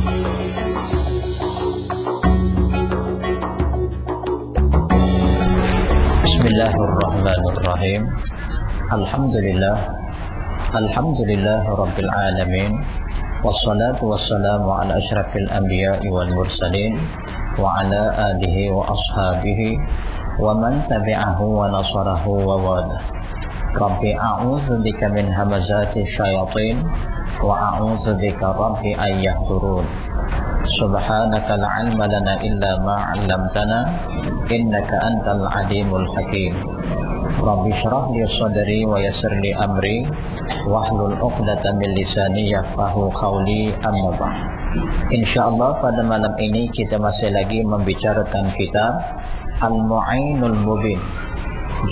Bismillahirrahmanirrahim. Alhamdulillah Rabbil Alamin. Wassalatu wassalamu ala ashrafil anbiya'i wal mursalin wa ala alihi wa ashabihi wa man tabi'ahu wa nasarahu wa wala. Rabbi a'udzu bika min hamazati syayatin wa a'udzu bika rabbi an yahdurun. Subhanaka la 'ilma lana illa ma 'allamtana innaka antal alimul hakim. Rabbi shrah li sadri wa yassir li amri wahlul 'uqdatam min lisani yafqahu qawli, amma ba'd. Insyaallah pada malam ini kita masih lagi membicarakan kitab Al-Mu'inul Mubin,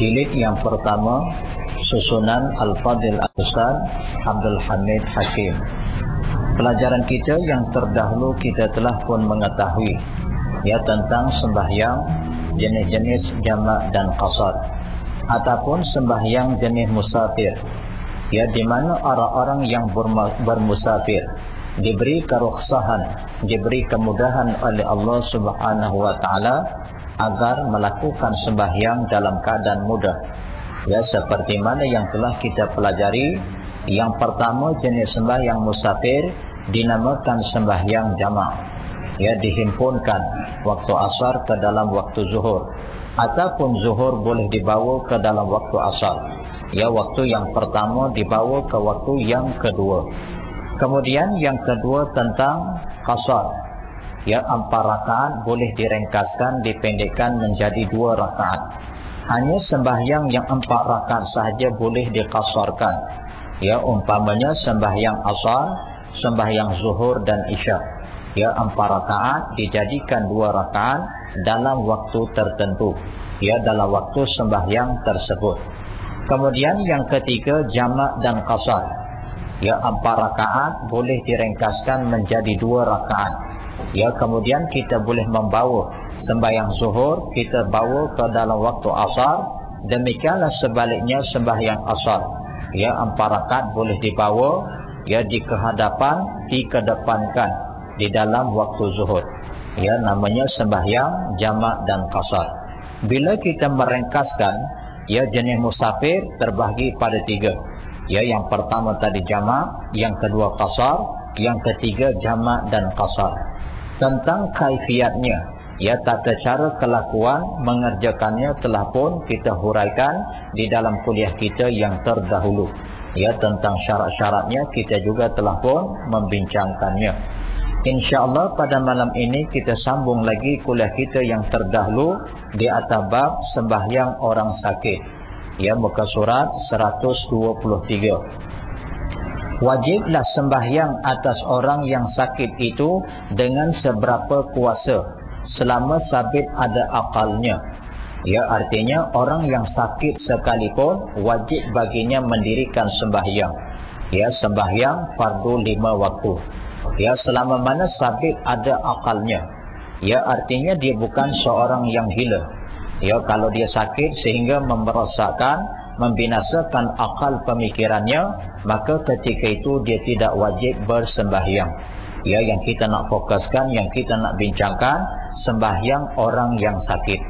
jilid yang pertama, susunan Al-Fadil Al-Ustaz Abdul Hamid Hakim. Pelajaran kita yang terdahulu kita telah pun mengetahui tentang sembahyang jenis-jenis jamak dan qasar ataupun sembahyang jenis musafir, di mana orang-orang yang bermusafir diberi kerukhsahan, diberi kemudahan oleh Allah Subhanahu wa taala agar melakukan sembahyang dalam keadaan mudah. Seperti mana yang telah kita pelajari, yang pertama jenis sembahyang musafir dinamakan sembahyang jamak, dihimpunkan waktu asar ke dalam waktu zuhur, ataupun zuhur boleh dibawa ke dalam waktu asar. Waktu yang pertama dibawa ke waktu yang kedua. Kemudian yang kedua tentang qasar, 4 rakaat boleh diringkaskan, dipendekkan menjadi 2 rakaat. Hanya sembahyang yang 4 rakaat sahaja boleh diqasarkan. Umpamanya sembahyang asar, sembahyang zuhur dan isya. 4 rakaat dijadikan 2 rakaat dalam waktu tertentu, dalam waktu sembahyang tersebut. Kemudian yang ketiga jamak dan qasar. 4 rakaat boleh diringkaskan menjadi 2 rakaat. Kemudian kita boleh membawa sembahyang zuhur, kita bawa ke dalam waktu asar. Demikianlah sebaliknya sembahyang asar. 4 rakaat boleh dibawa, di kehadapan, dikedepankan di dalam waktu zuhur. Namanya sembahyang jamak dan qasar. Bila kita meringkaskan, jenis musafir terbahagi pada 3. Yang pertama tadi jamak, yang kedua qasar, yang ketiga jamak dan qasar. Tentang kaifiatnya, tata cara kelakuan mengerjakannya telah pun kita huraikan di dalam kuliah kita yang terdahulu. Tentang syarat-syaratnya kita juga telah pun membincangkannya. InsyaAllah pada malam ini kita sambung lagi kuliah kita yang terdahulu di atas bab sembahyang orang sakit. Muka surat 123. Wajiblah sembahyang atas orang yang sakit itu dengan seberapa kuasa, selama sabit ada akalnya. Artinya orang yang sakit sekalipun wajib baginya mendirikan sembahyang. Sembahyang fardu 5 waktu. Selama mana sabit ada akalnya. Artinya dia bukan seorang yang gila. Kalau dia sakit sehingga merosakkan, membinasakan akal pemikirannya, maka ketika itu dia tidak wajib bersembahyang. Yang kita nak fokuskan, yang kita nak bincangkan, sembahyang orang yang sakit.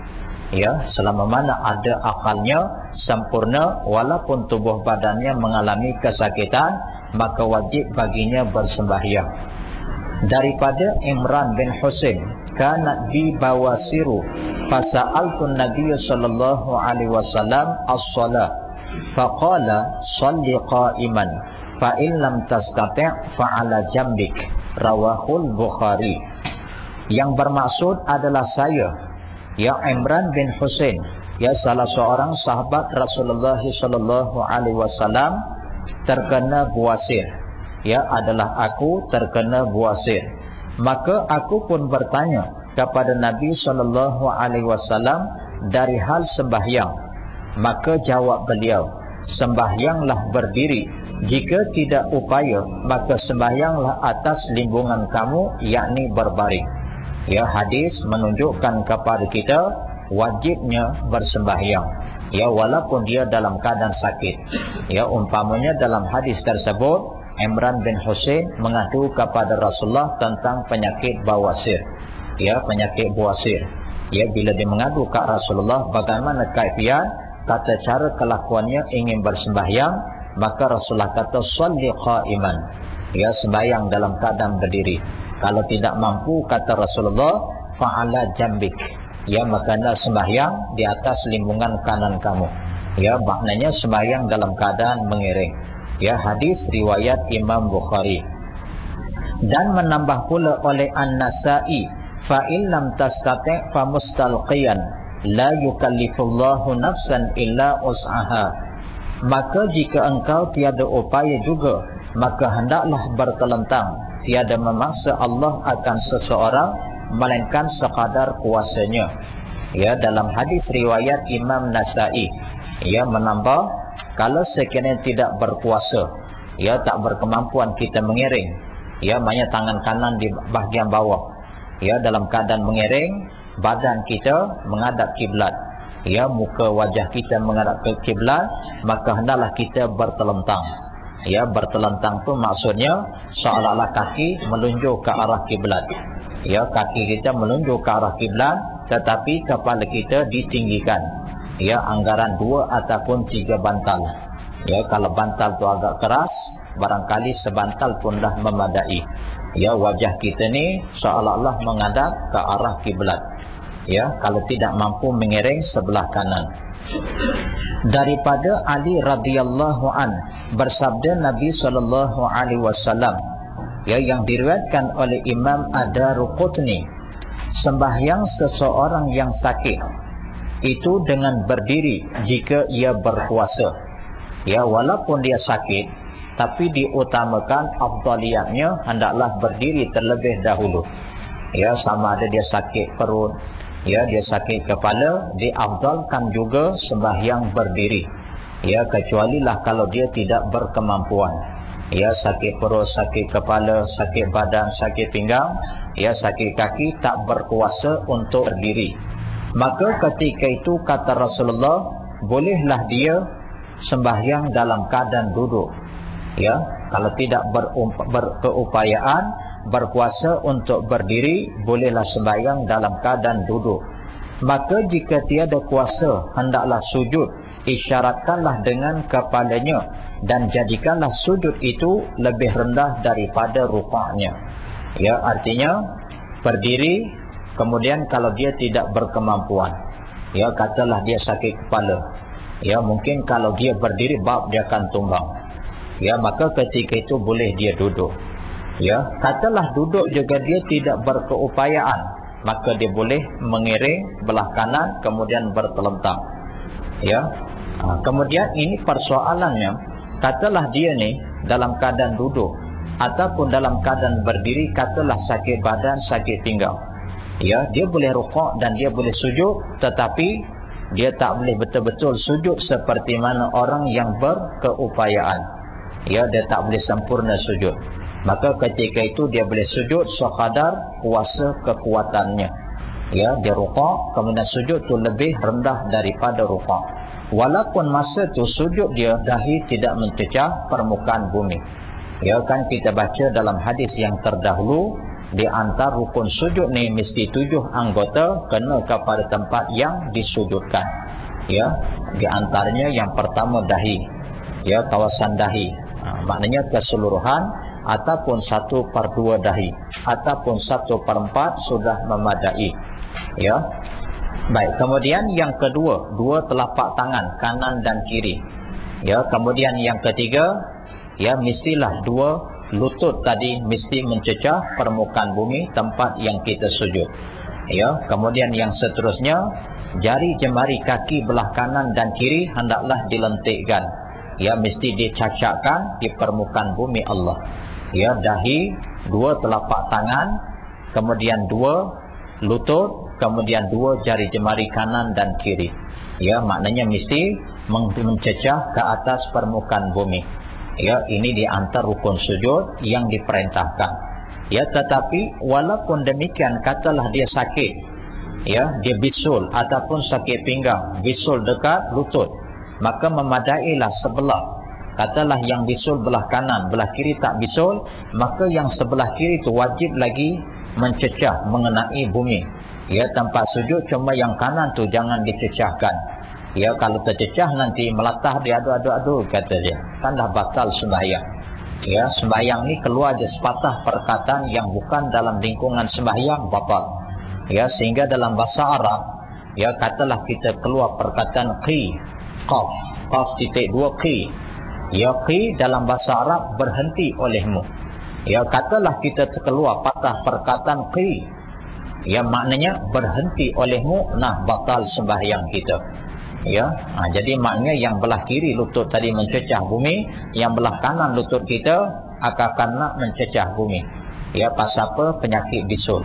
Selama mana ada akalnya sempurna, walaupun tubuh badannya mengalami kesakitan, maka wajib baginya bersembahyang. Daripada Imran bin Husain, kana bi bawasiru fasa'altu Nabiy sallallahu alaihi wasallam as-shalah faqala shalli qa'iman fa in lam tastati' fa 'ala jambik, rawahul Bukhari. Yang bermaksud adalah saya, Imran bin Husain, salah seorang sahabat Rasulullah sallallahu alaihi wasallam terkena buasir. Adalah aku terkena buasir. Maka aku pun bertanya kepada Nabi sallallahu alaihi wasallam dari hal sembahyang. Maka jawab beliau, sembahyanglah berdiri. Jika tidak upaya, maka sembahyanglah atas limbungan kamu, yakni berbaring. Hadis menunjukkan kepada kita wajibnya bersembahyang, walaupun dia dalam keadaan sakit. Umpamanya dalam hadis tersebut, Imran bin Husain mengadu kepada Rasulullah tentang penyakit bawasir. Ya, penyakit bawasir. Ya, bila dia mengadu ke Rasulullah bagaimana kaifiat, kata cara kelakuannya ingin bersembahyang, maka Rasulullah kata shalli qa'iman. Ya, sembahyang dalam keadaan berdiri. Kalau tidak mampu, kata Rasulullah, fa'ala jambik. Ya, maka anda sembahyang di atas limbungan kanan kamu. Ya, maknanya sembahyang dalam keadaan mengiring. Ya, hadis riwayat Imam Bukhari. Dan menambah pula oleh An-Nasa'i, fa in lam tastati' fa mustalqiyan la yukallifullahu nafsan illa us'aha. Maka jika engkau tiada upaya juga, maka hendaklah bertelentang. Tiada memaksa Allah akan seseorang melainkan sekadar kuasanya. Ya, dalam hadis riwayat Imam Nasa'i, ya, menambah, kalau sekiranya tidak berkuasa, ya, tak berkemampuan kita mengiring, ya, maknanya tangan kanan di bahagian bawah, ya, dalam keadaan mengiring, badan kita menghadap kiblat, ya, muka wajah kita menghadap ke kiblat, maka hendaklah kita bertelentang. Ya, bertelentang tu maksudnya seolah-olah kaki menunjuk ke arah kiblat. Ya, kaki kita menunjuk ke arah kiblat, tetapi kepala kita ditinggikan. Ya, anggaran 2 ataupun 3 bantal. Ya, kalau bantal tu agak keras, barangkali sebantal pun dah memadai. Ya, wajah kita ni seolah-olah menghadap ke arah kiblat. Ya, kalau tidak mampu mengiring sebelah kanan. Daripada Ali radhiyallahu an, bersabda Nabi sallallahu alaihi wasallam, ya, yang diriwayatkan oleh Imam Ad-Darqutni, sembahyang seseorang yang sakit itu dengan berdiri jika ia berpuasa. Ya, walaupun dia sakit, tapi diutamakan afdaliyatnya hendaklah berdiri terlebih dahulu. Ya, sama ada dia sakit perut, ya, dia sakit kepala, diafdalkan juga sembahyang berdiri. Ya, kecualilah kalau dia tidak berkemampuan. Ya, sakit perut, sakit kepala, sakit badan, sakit pinggang, ya, sakit kaki, tak berkuasa untuk berdiri. Maka ketika itu kata Rasulullah, bolehlah dia sembahyang dalam keadaan duduk. Ya, kalau tidak berkeupayaan berkuasa untuk berdiri, bolehlah sembahyang dalam keadaan duduk. Maka jika tiada kuasa, hendaklah sujud, isyaratkanlah dengan kepalanya, dan jadikanlah sujud itu lebih rendah daripada rukuknya. Ya, artinya berdiri. Kemudian kalau dia tidak berkemampuan, ya, katalah dia sakit kepala, ya, mungkin kalau dia berdiri bab dia akan tumbang. Ya, maka ketika itu boleh dia duduk. Ya, katalah duduk juga dia tidak berkeupayaan, maka dia boleh mengiring belah kanan kemudian bertelentang. Ya, kemudian ini persoalannya, katalah dia ni dalam keadaan duduk ataupun dalam keadaan berdiri, katalah sakit badan, sakit pinggang. Ya, dia boleh rukuk dan dia boleh sujud, tetapi dia tak boleh betul-betul sujud seperti mana orang yang berkeupayaan. Ya, dia tak boleh sempurna sujud. Maka ketika itu dia boleh sujud sekadar kuasa kekuatannya. Ya, dia rukuk, kemudian sujud tu lebih rendah daripada rukuk. Walaupun masa tu sujud dia dahi tidak mencecah permukaan bumi. Ya, kan kita baca dalam hadis yang terdahulu, di antara rukun sujud ni mesti 7 anggota kena kepada tempat yang disujudkan. Ya, di antaranya yang pertama dahi. Ya, kawasan dahi. Maknanya keseluruhan ataupun 1/2 dahi ataupun 1/4 sudah memadai. Ya. Baik, kemudian yang kedua, 2 telapak tangan kanan dan kiri. Ya, kemudian yang ketiga, ya, mestilah 2 lutut tadi mesti mencecah permukaan bumi tempat yang kita sujud. Ya, kemudian yang seterusnya, jari jemari kaki belah kanan dan kiri hendaklah dilentikkan. Ya, mesti dicacakkan di permukaan bumi Allah. Ya, dahi, 2 telapak tangan, kemudian 2 lutut, kemudian 2 jari jemari kanan dan kiri. Ya, maknanya mesti mencecah ke atas permukaan bumi. Ya, ini di antara rukun sujud yang diperintahkan. Ya, tetapi walaupun demikian, katalah dia sakit, ya, dia bisul ataupun sakit pinggang, bisul dekat lutut, maka memadailah sebelah. katalah yang bisul belah kanan, belah kiri tak bisul, maka yang sebelah kiri itu wajib lagi mencecah mengenai bumi. Ya, tempat sujud cuma yang kanan tu jangan dicecahkan. Ya, kalau tercecah nanti melatah dia adu-adu kata dia, kan dah batal sembahyang. Ya, sembahyang ni keluar je sepatah perkataan yang bukan dalam lingkungan sembahyang, batal. Ya, sehingga dalam bahasa Arab, ya, katalah kita keluar perkataan qi, qaf, qaf titik dua qi. Ya, qi dalam bahasa Arab berhenti olehmu. Ya, katalah kita keluar patah perkataan qi, ya, maknanya berhenti olehmu, nah batal sembahyang kita. Ya, jadi maknanya yang belah kiri lutut tadi mencecah bumi, yang belah kanan lutut kita akan nak mencecah bumi. Ya, pasal apa? Penyakit bisul.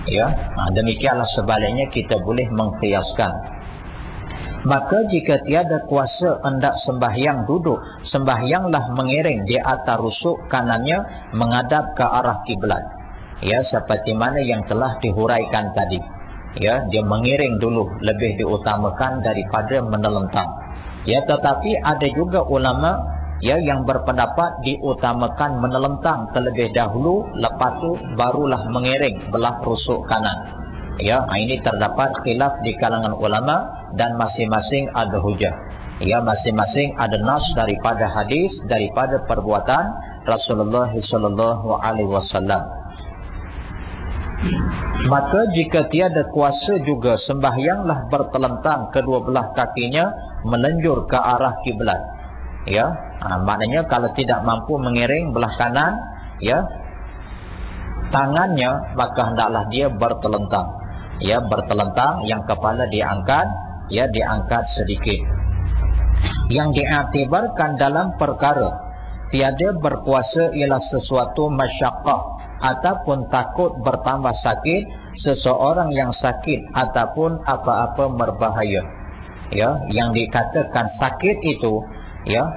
Ya, demikianlah sebaliknya kita boleh mengkiaskan. Maka jika tiada kuasa hendak sembahyang duduk, sembahyanglah mengiring di atas rusuk kanannya menghadap ke arah kiblat. Ya, seperti mana yang telah dihuraikan tadi. Ya, dia mengiring dulu lebih diutamakan daripada menelentang. Ya, tetapi ada juga ulama ya yang berpendapat diutamakan menelentang terlebih dahulu, lepas tu barulah mengiring belah rusuk kanan. Ya, ini terdapat khilaf di kalangan ulama dan masing-masing ada hujah. Ya, masing-masing ada nas daripada hadis, daripada perbuatan Rasulullah sallallahu alaihi wasallam. Maka jika tiada kuasa juga, sembahyanglah bertelentang kedua belah kakinya melenjur ke arah kiblat. Ya, maknanya kalau tidak mampu mengiring belah kanan, ya, tangannya maka hendaklah dia bertelentang. Ya, bertelentang, yang kepala diangkat, ya, diangkat sedikit. Yang diiktibarkan dalam perkara tiada berkuasa ialah sesuatu masyaqqah ataupun takut bertambah sakit seseorang yang sakit ataupun apa-apa berbahaya. Ya, yang dikatakan sakit itu ya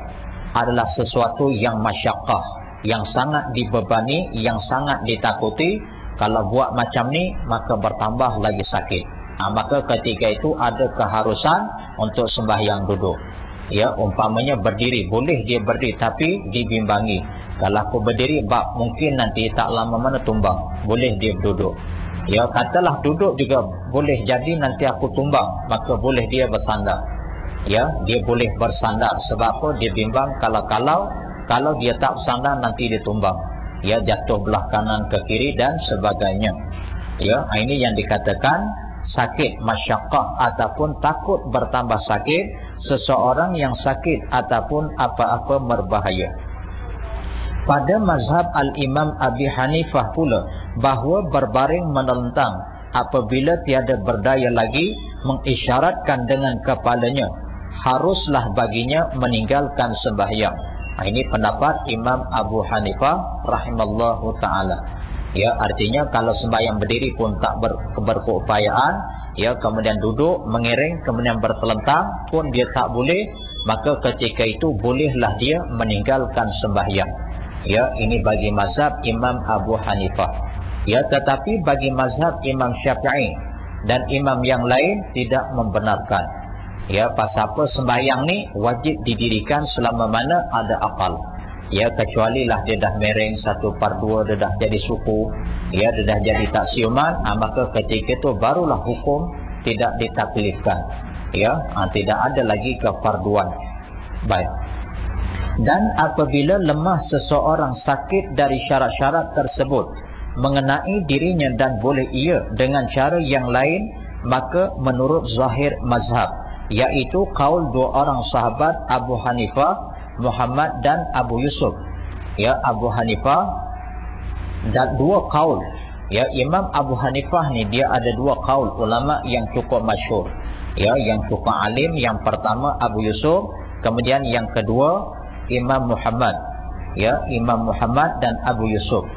adalah sesuatu yang masyaqqah, yang sangat dibebani, yang sangat ditakuti. Kalau buat macam ni maka bertambah lagi sakit. Maka ketika itu ada keharusan untuk sembahyang duduk. Ya, umpamanya berdiri, boleh dia berdiri tapi dibimbangi. Kalau aku berdiri, mungkin nanti tak lama mana tumbang. Boleh dia duduk. Ya, katalah duduk juga boleh jadi nanti aku tumbang, maka boleh dia bersandar. Ya, dia boleh bersandar. Sebab apa? Dia bimbang kalau dia tak bersandar nanti dia tumbang. Ya, jatuh belah kanan ke kiri dan sebagainya. Ya, ini yang dikatakan sakit masyaqqah ataupun takut bertambah sakit seseorang yang sakit ataupun apa-apa berbahaya. Pada mazhab al-Imam Abi Hanifah pula bahawa berbaring menelentang apabila tiada berdaya lagi mengisyaratkan dengan kepalanya, haruslah baginya meninggalkan sembahyang. Ini pendapat Imam Abu Hanifah rahimallahu ta'ala. Ya, artinya kalau sembahyang berdiri pun tak berkeupayaan, ya, kemudian duduk mengiring, kemudian bertelentang pun dia tak boleh, maka ketika itu bolehlah dia meninggalkan sembahyang. Ya, ini bagi mazhab Imam Abu Hanifah. Ya, tetapi bagi mazhab Imam Syafi'i dan imam yang lain tidak membenarkan. Ya, pasal apa? Sembahyang ni wajib didirikan selama mana ada akal. Ya, kecuali lah dia dah mereng 1/2, dia dah jadi suku, ya, dia dah jadi tak siuman, maka ketika itu barulah hukum tidak ditaklifkan. Ya, tidak ada lagi kefarduan. Baik. Dan apabila lemah seseorang sakit dari syarat-syarat tersebut mengenai dirinya dan boleh ia dengan cara yang lain, maka menurut zahir mazhab, iaitu kaul dua orang sahabat Abu Hanifah, Muhammad dan Abu Yusuf. Ya, Abu Hanifah dan dua kaul. Ya, Imam Abu Hanifah ni dia ada dua kaul ulama yang cukup masyhur. Ya, yang cukup alim. Yang pertama Abu Yusuf, kemudian yang kedua Imam Muhammad. Ya, Imam Muhammad dan Abu Yusuf.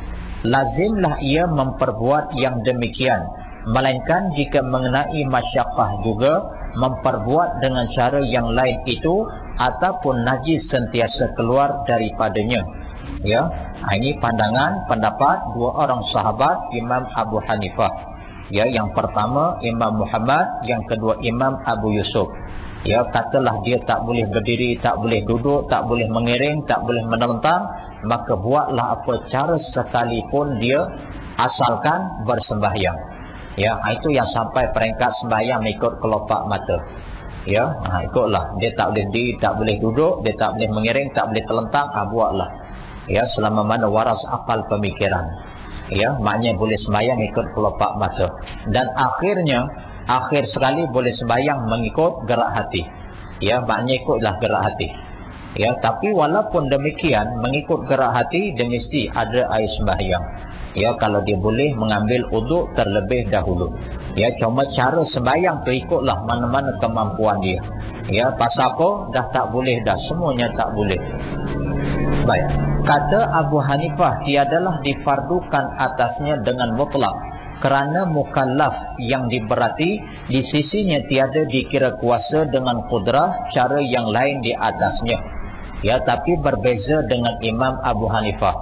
Lazimlah ia memperbuat yang demikian, melainkan jika mengenai masyaqqah juga memperbuat dengan cara yang lain itu ataupun najis sentiasa keluar daripadanya. Ya, ini pendapat dua orang sahabat Imam Abu Hanifah. Ya, yang pertama Imam Muhammad, yang kedua Imam Abu Yusuf. Ya, katalah dia tak boleh berdiri, tak boleh duduk, tak boleh mengiring, tak boleh menentang, maka buatlah apa cara sekalipun dia, asalkan bersembahyang. Ya, itu yang sampai peringkat sembahyang ikut kelopak mata. Ya, ikutlah. Dia tak boleh berdiri, tak boleh duduk, dia tak boleh mengiring, tak boleh terlentang, buatlah. Ya, selama mana waras akal pemikiran. Ya, maknanya boleh sembahyang ikut kelopak mata. Dan akhir sekali boleh sembahyang mengikut gerak hati. Ya, maknanya ikutlah gerak hati. Ya, tapi walaupun demikian, mengikut gerak hati dia mesti ada air sembahyang. Ya, kalau dia boleh mengambil uduk terlebih dahulu. Ya, cuma cara sembahyang tu ikutlah mana-mana kemampuan dia. Ya, pasal apa? Dah tak boleh dah, semuanya tak boleh. Baik. Kata Abu Hanifah, tiadalah difardukan atasnya dengan mutlak, kerana mukallaf yang diberati di sisinya tiada dikira kuasa dengan kudrah cara yang lain di atasnya. Ya, tapi berbeza dengan Imam Abu Hanifah.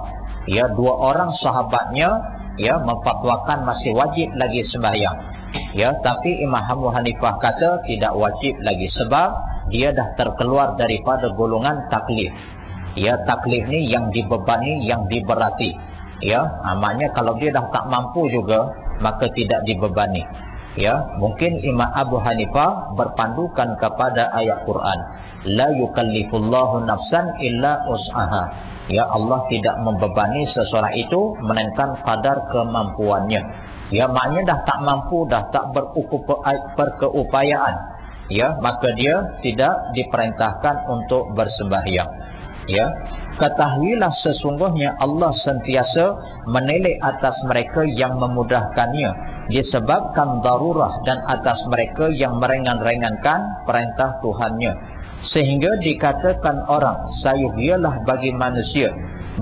Ya, dua orang sahabatnya ya memfatwakan masih wajib lagi sembahyang. Ya, tapi Imam Abu Hanifah kata tidak wajib lagi sebab dia dah terkeluar daripada golongan taklif. Ya, taklif ni yang dibebani, yang diberati. Ya, maknanya kalau dia dah tak mampu juga, maka tidak dibebani. Ya, mungkin Imam Abu Hanifah berpandukan kepada ayat Quran, la yukallifullahu nafsan illa us'aha. Ya, Allah tidak membebani seseorang itu melainkan kadar kemampuannya. Ya, maknanya dah tak mampu, dah tak berkeupayaan. Ya, maka dia tidak diperintahkan untuk bersembahyang. Ya, ketahuilah sesungguhnya Allah sentiasa menilai atas mereka yang memudahkannya disebabkan darurah, dan atas mereka yang meringan-ringankan perintah Tuhannya, sehingga dikatakan orang sayuhiyalah bagi manusia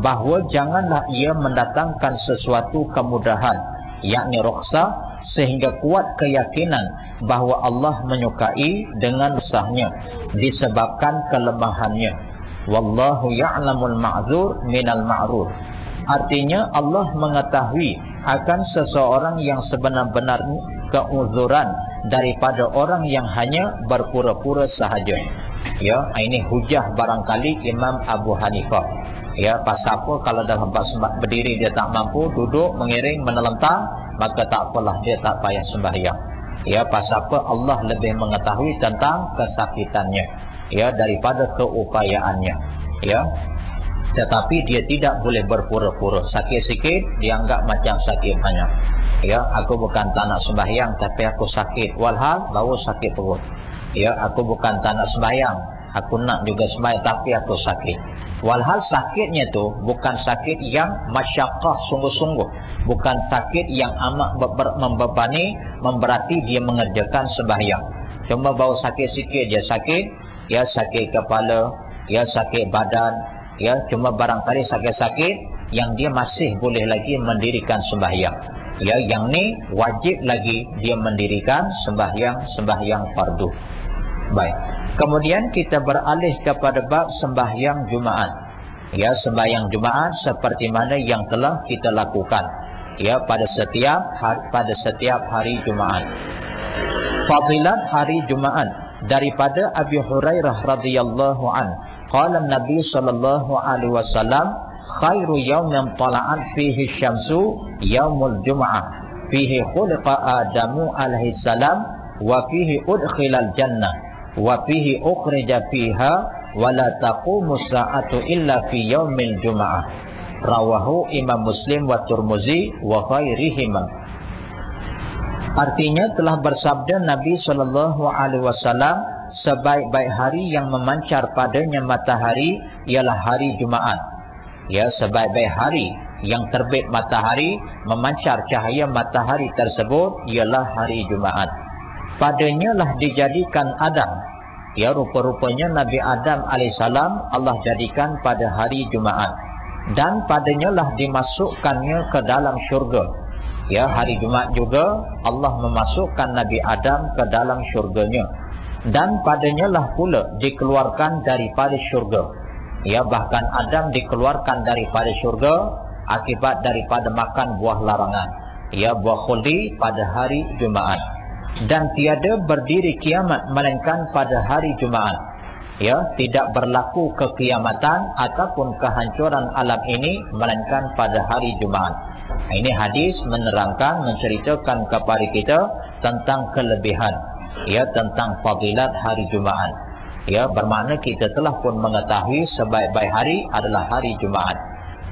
bahawa janganlah ia mendatangkan sesuatu kemudahan, yakni rukhsah, sehingga kuat keyakinan bahawa Allah menyukai dengan sahnya disebabkan kelemahannya. Wallahu ya'lamul ma'dzur minal ma'rur. Artinya Allah mengetahui akan seseorang yang sebenar-benar keuzuran daripada orang yang hanya berpura-pura sahaja. Ya, ini hujah barangkali Imam Abu Hanifah. Ya, pasal apa kalau dalam sembahyang berdiri dia tak mampu, duduk, mengiring, menelentang, maka tak apalah, dia tak payah sembahyang. Ya, pasal apa? Allah lebih mengetahui tentang kesakitannya, ya, daripada keupayaannya. Ya, tetapi dia tidak boleh berpura-pura. Sakit sikit dianggap macam sakit banyak. Ya, aku bukan tak nak sembahyang tapi aku sakit, walhal baru sakit perut. Ya, aku bukan tak nak sembahyang, aku nak juga sembahyang tapi aku sakit. Walhal sakitnya tu bukan sakit yang masyaqqah sungguh-sungguh, bukan sakit yang amat membebani, memberati dia mengerjakan sembahyang. Cuma baru sakit sikit dia sakit, ya, sakit kepala, ya, sakit badan, ya, cuma barangkali sakit-sakit yang dia masih boleh lagi mendirikan sembahyang. Ya, yang ni wajib lagi dia mendirikan sembahyang fardu. Baik. Kemudian kita beralih kepada bab sembahyang Jumaat. Ya, sembahyang Jumaat seperti mana yang telah kita lakukan, ya, pada setiap hari Jumaat. Fadilat hari Jumaat daripada Abi Hurairah radhiyallahu an, qala Nabi sallallahu alaihi wasallam, khairu yawmin tala'at fihi syamsu yaumul jum'ah, fihi khuliqa Adamu alaihi salam, wa fihi udkhilal jannah, wa fihi ukhrija fiha, wa la taqumu sa'atu illa fi yaumil jum'ah. Rawahu Imam Muslim wa Tirmizi wa ghairihima. Artinya telah bersabda Nabi SAW, sebaik-baik hari yang memancar padanya matahari ialah hari Jumaat. Ya, sebaik-baik hari yang terbit matahari, memancar cahaya matahari tersebut ialah hari Jumaat. Padanya lah dijadikan Adam. Ya, rupa-rupanya Nabi Adam alaihissalam Allah jadikan pada hari Jumaat, dan padanya lah dimasukkannya ke dalam syurga. Ya, hari Jumaat juga Allah memasukkan Nabi Adam ke dalam syurganya, dan padanya lah pula dikeluarkan daripada syurga. Ya, bahkan Adam dikeluarkan daripada syurga akibat daripada makan buah larangan, ya, buah khuldi pada hari Jumaat. dan tiada berdiri kiamat melainkan pada hari Jumaat. Ya, tidak berlaku kekiamatan ataupun kehancuran alam ini melainkan pada hari Jumaat. Ini hadis menerangkan, menceritakan kepada kita tentang kelebihan, ya, tentang fadilat hari Jumaat. Ya, bermakna kita telah pun mengetahui sebaik-baik hari adalah hari Jumaat.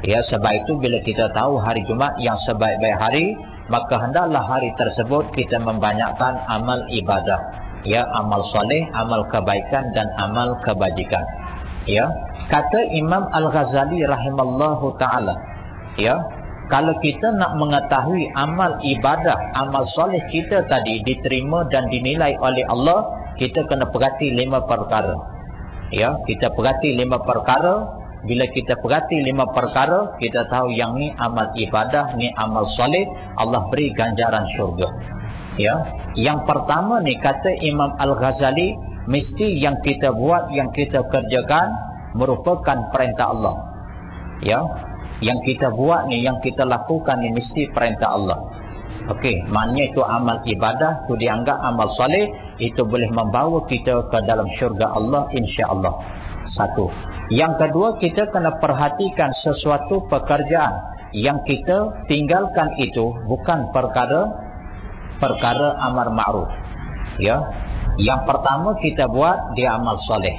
Ya, sebab itu bila kita tahu hari Jumaat yang sebaik-baik hari, maka hendaklah hari tersebut kita membanyakkan amal ibadah, ya, amal soleh, amal kebaikan dan amal kebajikan. Ya, kata Imam Al-Ghazali rahimallahu taala, ya, kalau kita nak mengetahui amal ibadah, amal soleh kita tadi diterima dan dinilai oleh Allah, kita kena perhati 5 perkara. Ya, kita perhati 5 perkara. Bila kita perhati 5 perkara, kita tahu yang ni amal ibadah, ni amal soleh, Allah beri ganjaran syurga. Ya, yang pertama ni kata Imam Al-Ghazali, mesti yang kita buat, yang kita kerjakan merupakan perintah Allah. Ya, yang kita buat ni, yang kita lakukan ni mesti perintah Allah. Okey, maknanya itu amal ibadah, itu dianggap amal soleh, itu boleh membawa kita ke dalam syurga Allah insya-Allah. Satu. Yang kedua, kita kena perhatikan sesuatu pekerjaan yang kita tinggalkan itu bukan perkara amar ma'ruf. Ya, yang pertama kita buat dia amal soleh.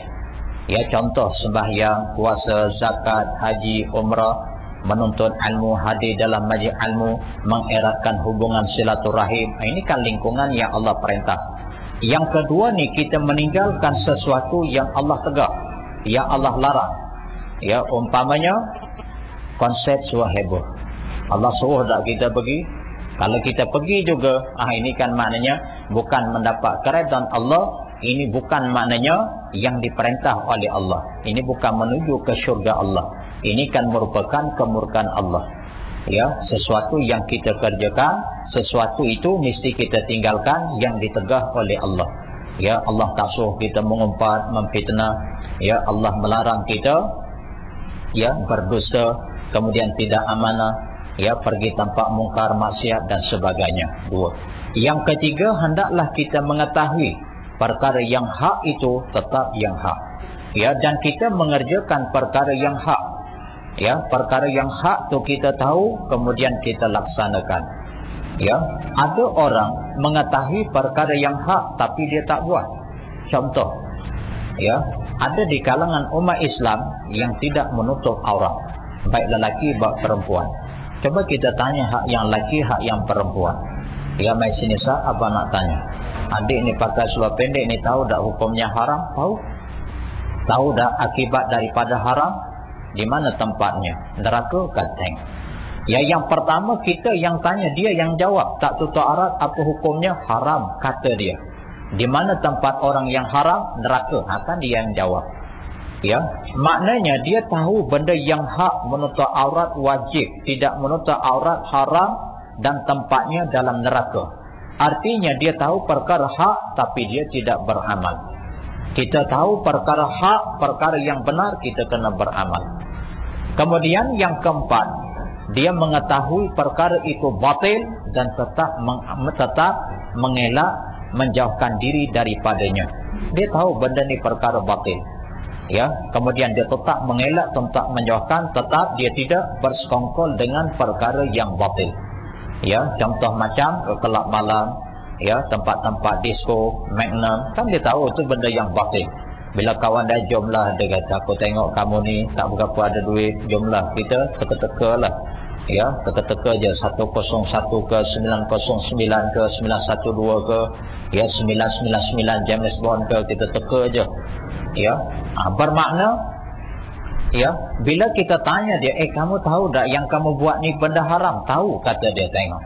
Ya, contoh sembahyang, puasa, zakat, haji, umrah, menuntut ilmu, hadir dalam majlis ilmu, mengeratkan hubungan silaturahim. Ini kan lingkungan yang Allah perintah. Yang kedua ni kita meninggalkan sesuatu yang Allah tegak, yang Allah larang. Ya, umpamanya konsep suah heboh. Allah suruh tak kita pergi. Kalau kita pergi juga, ini kan maknanya bukan mendapat keredaan Allah. Ini bukan maknanya yang diperintah oleh Allah. Ini bukan menuju ke syurga Allah. Ini kan merupakan kemurkaan Allah. Ya, sesuatu yang kita kerjakan, sesuatu itu mesti kita tinggalkan yang ditegah oleh Allah. Ya, Allah tak suruh kita mengumpat, memfitnah. Ya, Allah melarang kita, ya, berdusta, kemudian tidak amanah, ya, pergi tampak mungkar, maksiat dan sebagainya. 2. Yang ketiga, hendaklah kita mengetahui perkara yang hak itu tetap yang hak. Ya, dan kita mengerjakan perkara yang hak. Ya, perkara yang hak tu kita tahu, kemudian kita laksanakan. Ya, ada orang mengetahui perkara yang hak tapi dia tak buat. Contoh, ya, ada di kalangan umat Islam yang tidak menutup aurat, baik lelaki baik perempuan. Coba kita tanya hak yang lelaki, hak yang perempuan. Ya, mai sini sah, abang nak tanya. Adik ni pakai seluar pendek ni tahu tak hukumnya haram? Tahu? Tahu tak akibat daripada haram? Di mana tempatnya? Neraka kateng. Ya, yang pertama kita yang tanya, dia yang jawab. Tak tutup aurat, apa hukumnya? Haram, kata dia. Di mana tempat orang yang haram? Neraka. Kan dia yang jawab. Ya, maknanya dia tahu benda yang hak menutup aurat wajib, tidak menutup aurat haram dan tempatnya dalam neraka. Artinya dia tahu perkara hak tapi dia tidak beramal. Kita tahu perkara hak, perkara yang benar, kita kena beramal. Kemudian yang keempat, dia mengetahui perkara itu batil dan tetap mengelak, menjauhkan diri daripadanya. Dia tahu benda ni perkara batil. Ya, kemudian dia tetap mengelak, tetap menjauhkan, tetap dia tidak bersekongkol dengan perkara yang batil. Ya, contoh macam kelab malam, ya, tempat-tempat disco, magnum, kan dia tahu itu benda yang batil. Bila kawan dah jomlah, dia kata, aku tengok kamu ni tak berapa ada duit, jomlah, kita teka-teka lah. Ya, teka-teka je, 101 ke, 909 ke, 912 ke, ya, 999 James Bond ke, kita teka je. Ya, bermakna, ya, bila kita tanya dia, kamu tahu tak yang kamu buat ni benda haram? Tahu, kata dia, tengok.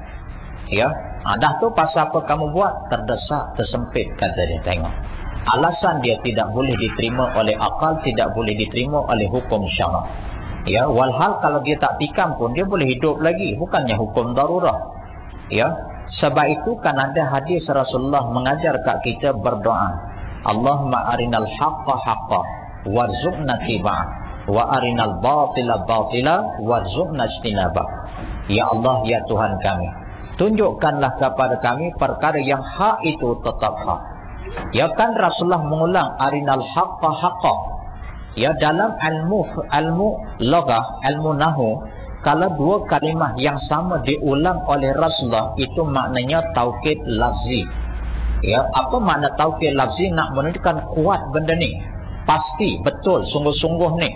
Ya, dah tu pasal apa kamu buat? Terdesak, tersempit, kata dia, tengok. Alasan dia tidak boleh diterima oleh akal, tidak boleh diterima oleh hukum syarak. Ya, walhal kalau dia tak tikam pun dia boleh hidup lagi, bukannya hukum darurah. Ya, sebab itu kan ada hadis Rasulullah mengajar kat kita berdoa. Allahumma arinal haqqa haqqa warzuqna tiba'ah wa arinal batila batila warzuqna ijtinabah. Ya Allah, ya Tuhan kami, tunjukkanlah kepada kami perkara yang hak itu tetap hak. Ya kan Rasulullah mengulang arinal haqqa haqqa. Ya dalam ilmu logah, ilmu nahu, kalau dua kalimah yang sama diulang oleh Rasulullah itu maknanya taukid lafzi. Ya, apa makna taukid lafzi? Nak menunjukkan kuat benda ni. Pasti, betul, sungguh-sungguh ni.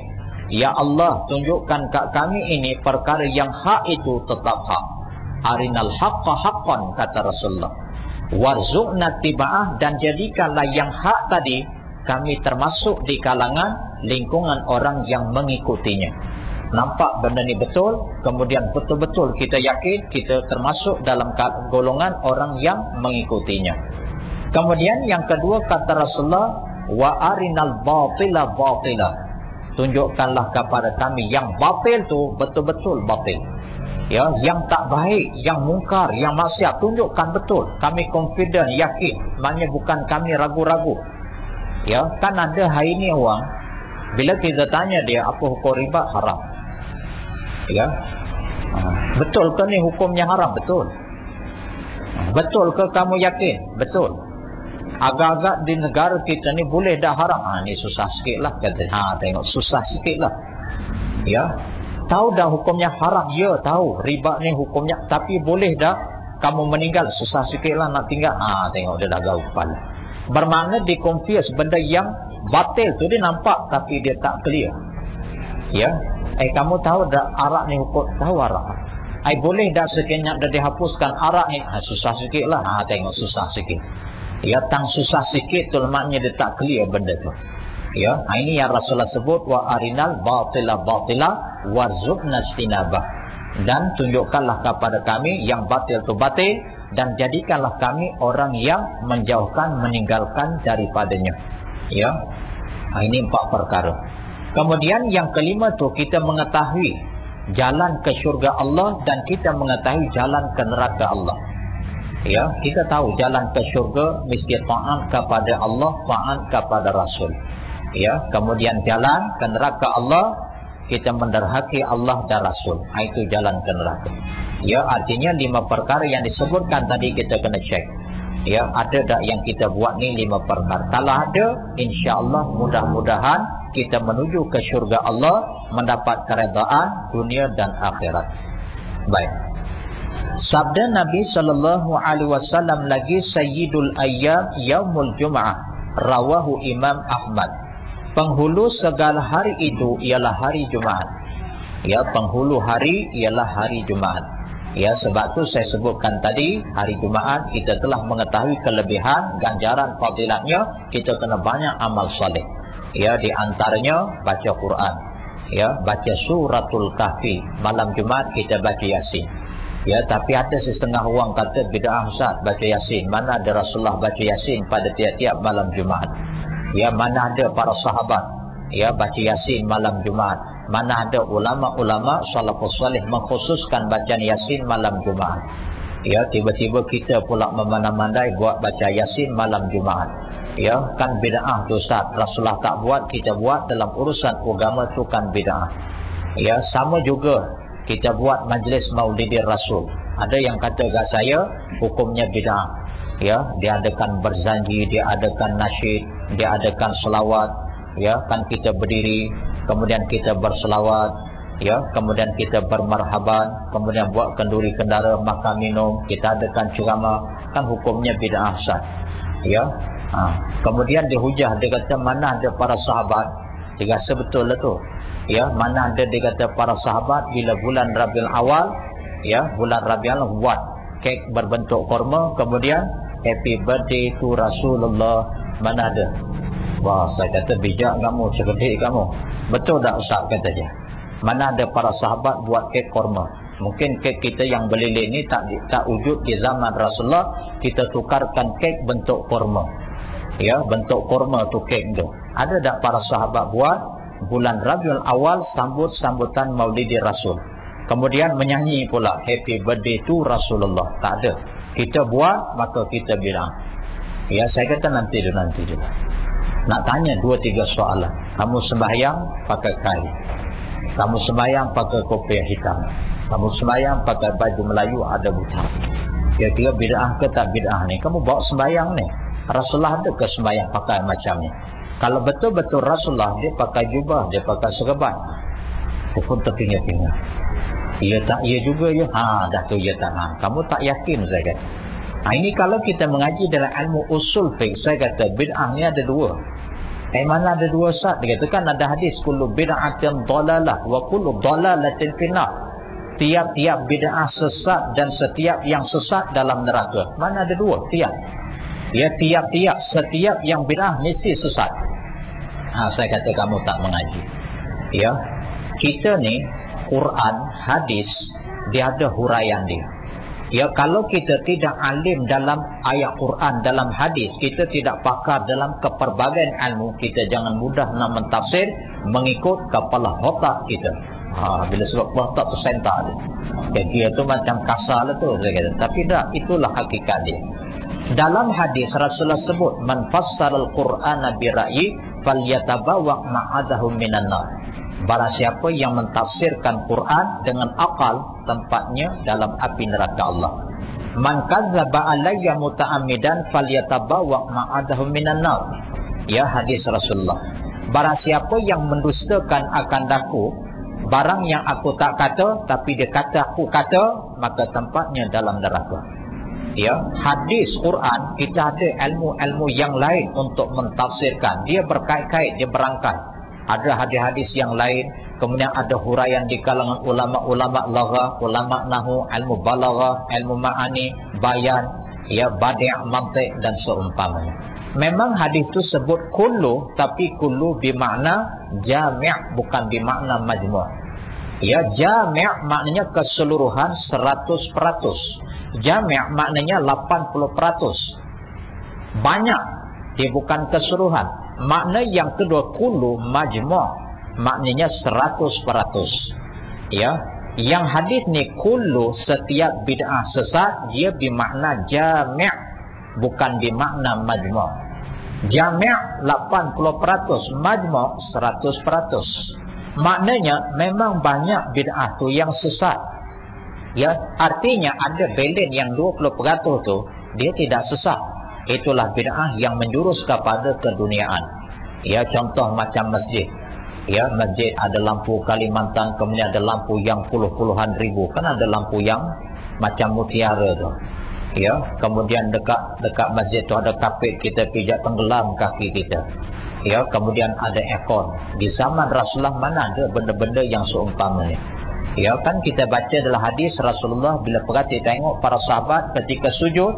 Ya Allah, tunjukkan kat kami ini perkara yang hak itu tetap hak. Arinal haqqa haqqan, kata Rasulullah. Warzuqna tiba'ah, dan jadikanlah yang hak tadi kami termasuk di kalangan lingkungan orang yang mengikutinya. Nampak benda ni betul, kemudian betul-betul kita yakin kita termasuk dalam golongan orang yang mengikutinya. Kemudian yang kedua kata Rasulullah, wa arinal batila batila, tunjukkanlah kepada kami yang batil tu betul-betul batil. Ya, yang tak baik, yang mungkar, yang maksiat, tunjukkan betul. Kami confident, yakin, maknanya bukan kami ragu-ragu. Ya, kan ada hari ni orang bila kita tanya dia apa hukum riba, haram. Ya. Betul ke ni hukumnya haram? Betul. Betul ke kamu yakin? Betul. Agak-agak di negara kita ni boleh dah haram. Ni susah sikit lah kata. Tengok susah sikit lah. Ya. Tahu dah hukumnya haram? Ya, tahu. Riba ni hukumnya, tapi boleh dah kamu meninggal? Susah sikit lah nak tinggal. Tengok dia dah gaul kepala. Bermakna dia confuse benda yang batil tu dia nampak tapi dia tak clear. Ya. Kamu tahu dah arak ni hukum? Tahu arak. Boleh dah sekenyak dah dihapuskan arak ni? Susah sikit lah. Tengok susah sikit. Ya, tang susah sikit tu maknanya dia tak clear benda tu. Ya, ini yang Rasulullah sebut wa arinal batila batila warzuqna istinabah, dan tunjukkanlah kepada kami yang batil tu batil, dan jadikanlah kami orang yang menjauhkan, meninggalkan daripadanya. Ya, ini 4 perkara. Kemudian yang kelima tu kita mengetahui jalan ke syurga Allah dan kita mengetahui jalan ke neraka Allah. Ya, kita tahu jalan ke syurga mesti taat kepada Allah, taat kepada Rasul. Ya, kemudian jalan ke neraka Allah kita menderhaki Allah dan Rasul. Itu jalan ke neraka. Ya, artinya 5 perkara yang disebutkan tadi kita kena cek. Ya, ada tak yang kita buat ni 5 perkara? Kalau ada, insya-Allah mudah-mudahan kita menuju ke syurga Allah, mendapat keredaan dunia dan akhirat. Baik. Sabda Nabi sallallahu alaihi wasallam lagi, sayyidul ayyam yaumul jum'ah, rawahu Imam Ahmad. Penghulu segala hari itu ialah hari Jumaat. Ya, penghulu hari ialah hari Jumaat. Ya, sebab tu saya sebutkan tadi, hari Jumaat kita telah mengetahui kelebihan, ganjaran, fadilatnya, kita kena banyak amal soleh. Ya, di antaranya baca Quran. Ya, baca suratul kahfi. Malam Jumaat kita baca Yasin. Ya, tapi ada setengah orang kata bid'ah Ustaz baca Yasin. Mana ada Rasulullah baca Yasin pada tiap-tiap malam Jumaat? Ya, mana ada para sahabat ya baca Yasin malam Jumaat? Mana ada ulama-ulama salafus salih mengkhususkan bacaan Yasin malam Jumaat? Ya, tiba-tiba kita pula memandai-mandai buat baca Yasin malam Jumaat. Ya, kan bid'ah tu Ustaz. Rasulullah tak buat, kita buat. Dalam urusan agama tu kan bid'ah. Ya, sama juga kita buat majlis Maulidir Rasul. Ada yang kata kat saya hukumnya bid'ah. Ya, diadakan berzanji, diadakan nasyid, diadakan selawat. Ya, kan kita berdiri, kemudian kita berselawat, ya, kemudian kita bermarhaban, kemudian buat kenduri kendara, makan minum, kita adakan ceramah, kan hukumnya bid'ah Ustaz. Ya. Kemudian dihujah, dia kata mana ada para sahabat? Dia rasa betul lah tu. Ya, mana ada dia kata para sahabat bila bulan Rabiul Awal, ya, bulan Rabiul Awal buat kek berbentuk kurma, kemudian happy birthday to Rasulullah. Mana ada? Wah, saya kata bijak kamu, cerdik kamu. Betul tak Ustaz kata dia? Mana ada para sahabat buat kek kurma? Mungkin kek kita yang berlilin ni tak wujud di zaman Rasulullah, kita tukarkan kek bentuk kurma. Ya, bentuk kurma tu kek tu. Ada tak para sahabat buat bulan Rabiul Awal sambutan Maulidi Rasul? Kemudian menyanyi pula happy birthday to Rasulullah. Tak ada. Kita buat maka kita bilang. Ya, saya kata nanti dulu. Nak tanya 2-3 soalan. Kamu sembahyang pakai kain. Kamu sembahyang pakai kopiah hitam. Kamu sembahyang pakai baju Melayu ada buta. Kira-kira bid'ah ke tak bid'ah ni? Kamu bawa sembahyang ni, Rasulullah ada ke sembahyang pakai macam ni? Kalau betul-betul Rasulullah, dia pakai jubah, dia pakai serban, dia pun terpinga-pinga. Ya tak, ya juga ya. Dah tu ya tak. Kamu tak yakin, saya kata. Ini kalau kita mengaji dalam ilmu usul fiqh, saya kata bid'ah ni ada dua. Mana ada dua sat? Dia kata kan ada hadis, kullu bid'atin dalalah wa kullu dalalatin finnar. Tiap-tiap bid'ah sesat dan setiap yang sesat dalam neraka. Mana ada dua? Tiap. Ya, tiap-tiap, setiap yang bid'ah mesti sesat. Saya kata kamu tak mengaji. Ya, kita ni Quran, hadis, dia ada huraian dia. Ya, kalau kita tidak alim dalam ayat Quran, dalam hadis, kita tidak pakar dalam kepelbagaian ilmu, kita jangan mudah nak mentafsir mengikut kepala otak kita. Bila sebab otak tu sentak dia. Dia tu macam kasar lah tu, saya kata. Tapi dah, itulah hakikat dia. Dalam hadis Rasulullah sebut, man fassara al-Qur'ana bi ra'yi falyatabawa ma'adahu minan nar. Barang siapa yang mentafsirkan Quran dengan akal, tempatnya dalam api neraka Allah. Man kadzdzaba alayya muta'ammidan falyatabawa ma'adahu minan nar. Ya, hadis Rasulullah. Barang siapa yang mendustakan akan daku, barang yang aku tak kata tapi dia kata aku kata, maka tempatnya dalam neraka. Ya, hadis Quran kita ada ilmu-ilmu yang lain untuk mentafsirkan. Dia berkait-kait, dia berangkai. Ada hadis-hadis yang lain, kemudian ada huraian di kalangan ulama-ulama lagha, ulama nahwu, ilmu balaghah, ilmu ma'ani, bayan, ya, badi' mantiq dan seumpamanya. Memang hadis itu sebut kullu, tapi kullu bermakna jami', bukan bermakna majmu'. Ya, jami' maknanya keseluruhan 100%. Jami' maknanya 80%. Banyak, dia bukan keseluruhan. Makna yang kedua, kullu majmu', maknanya 100%. Ya, yang hadis ni kullu, setiap bid'ah sesat, dia bermakna jami', bukan bermakna majmu'. Jami' 80%, majmu' 100%. Maknanya memang banyak bid'ah tu yang sesat. Ya, artinya ada belen yang 20% tu dia tidak sesat. Itulah bid'ah yang menjurus kepada keduniaan. Ya, contoh macam masjid. Ya, masjid ada lampu Kalimantan, kemudian ada lampu yang puluhan ribu. Kan ada lampu yang macam mutiara tu. Ya, kemudian dekat masjid tu ada kapit, kita pijak tenggelam kaki kita. Ya, kemudian ada ekor. Di zaman Rasulullah mana ada benda-benda yang seumpama ni? Ya, kan kita baca dalam hadis Rasulullah bila perhati tengok para sahabat ketika sujud,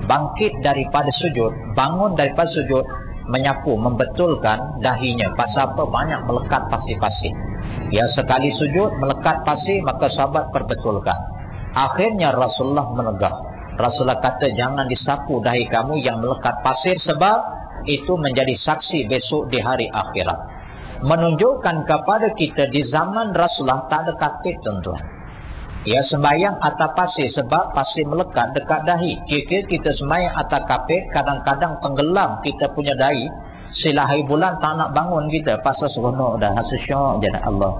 bangkit daripada sujud, bangun daripada sujud, menyapu, membetulkan dahinya. Pasal apa? Banyak melekat pasir-pasir. Ya, sekali sujud melekat pasir, maka sahabat perbetulkan. Akhirnya Rasulullah menegur. Rasulullah kata, jangan disapu dahi kamu yang melekat pasir, sebab itu menjadi saksi besok di hari akhirat. Menunjukkan kepada kita di zaman Rasulullah tak ada kapit, tuan-tuan. Ya, sembahyang atas pasir, sebab pasir melekat dekat dahi. Kira-kira kita sembahyang atas kapit, kadang-kadang tenggelam kita punya dahi. Silahai bulan tak nak bangun kita, pasal seronok dah, hasil syok je Allah.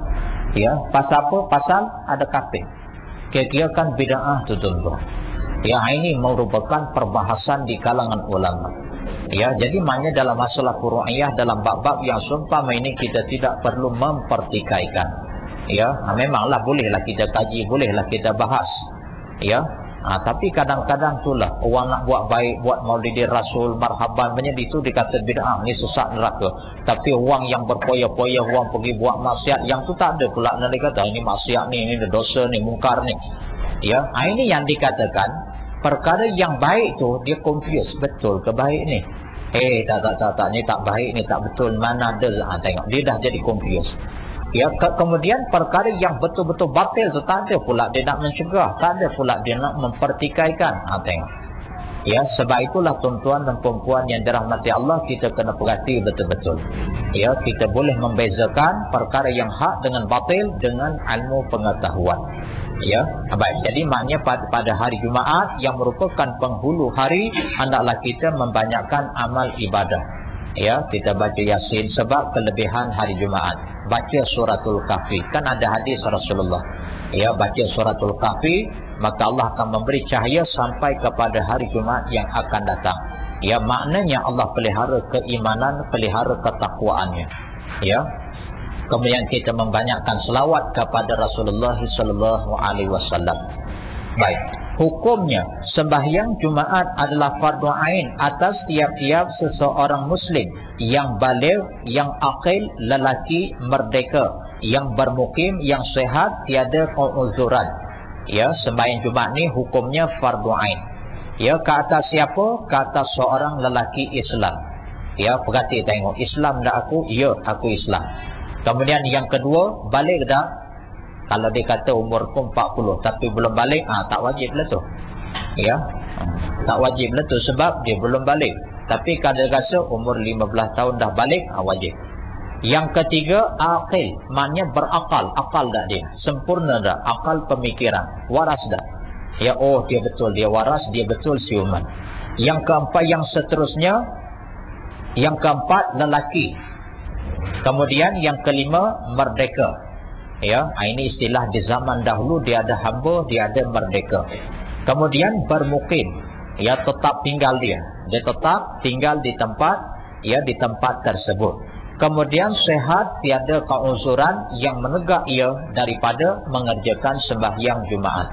Ya, pasal apa? Pasal ada kapit. Kira-kira kan bid'ah tu, tuan-tuan. Ya, ini merupakan perbahasan di kalangan ulama. Ya, jadi maknanya dalam masalah furu'iyah, dalam bab-bab yang seumpama ini kita tidak perlu mempertikaikan. Ya, memanglah bolehlah kita kaji, bolehlah kita bahas. Ya, tapi kadang-kadang itulah orang nak buat baik, buat maulidi Rasul, marhaban, banyak itu dikata bid'ah, ni sesat neraka. Tapi orang yang berpoya-poya, orang pergi buat maksiat, yang tu tak ada pula nak dikata ini maksiat ni, ini dosa ni, mungkar ni. Ya, ini yang dikatakan perkara yang baik tu dia confuse, betul ke baik ni? Tak, ni tak baik, ni tak betul, mana ada? Tengok, dia dah jadi confuse. Ya, kemudian perkara yang betul-betul batil tu tak ada pula dia nak mencegah, tak ada pula dia nak mempertikaikan. Tengok. Ya, sebab itulah tuan-tuan dan puan-puan yang dirahmati Allah, kita kena perhati betul-betul. Ya, kita boleh membezakan perkara yang hak dengan batil dengan ilmu pengetahuan. Ya, baik. Jadi maknanya pada hari Jumaat yang merupakan penghulu hari, hendaklah kita membanyakkan amal ibadah. Ya, kita baca Yasin sebab kelebihan hari Jumaat. Baca suratul Kahfi, kan ada hadis Rasulullah. Ya, baca suratul Kahfi, maka Allah akan memberi cahaya sampai kepada hari Jumaat yang akan datang. Ya, maknanya Allah pelihara keimanan, pelihara ketakwaannya. Ya. Kemudian kita membanyakkan selawat kepada Rasulullah sallallahu alaihi wasallam. Baik, hukumnya sembahyang Jumaat adalah fardu ain atas tiap-tiap seseorang muslim yang baligh, yang aqil, lelaki, merdeka, yang bermukim, yang sehat, tiada keuzuran. Ya, sembahyang Jumaat ni hukumnya fardu ain. Ya, ke atas siapa? Ke atas seorang lelaki Islam. Ya, perhati tengok, Islam dah aku? Ya, aku Islam. Kemudian yang kedua, balik dah. Kalau dia kata umurku 40 tapi belum balik, tak wajib lah tu. Ya, tak wajib lah tu sebab dia belum balik. Tapi kalau dia rasa umur 15 tahun dah balik, wajib. Yang ketiga, aqil, maknanya berakal. Akal dah dia, sempurna dah, akal pemikiran, waras dah. Ya, oh dia betul, dia waras, dia betul siuman. Yang keempat, yang seterusnya, yang keempat lelaki. Kemudian yang kelima merdeka. Ya, ini istilah di zaman dahulu, dia ada hamba, dia ada merdeka. Kemudian bermukim, ya tetap tinggal dia tetap tinggal di tempat, ya di tempat tersebut. Kemudian sehat, tiada keuzuran yang menegak ia daripada mengerjakan sembahyang Jumaat.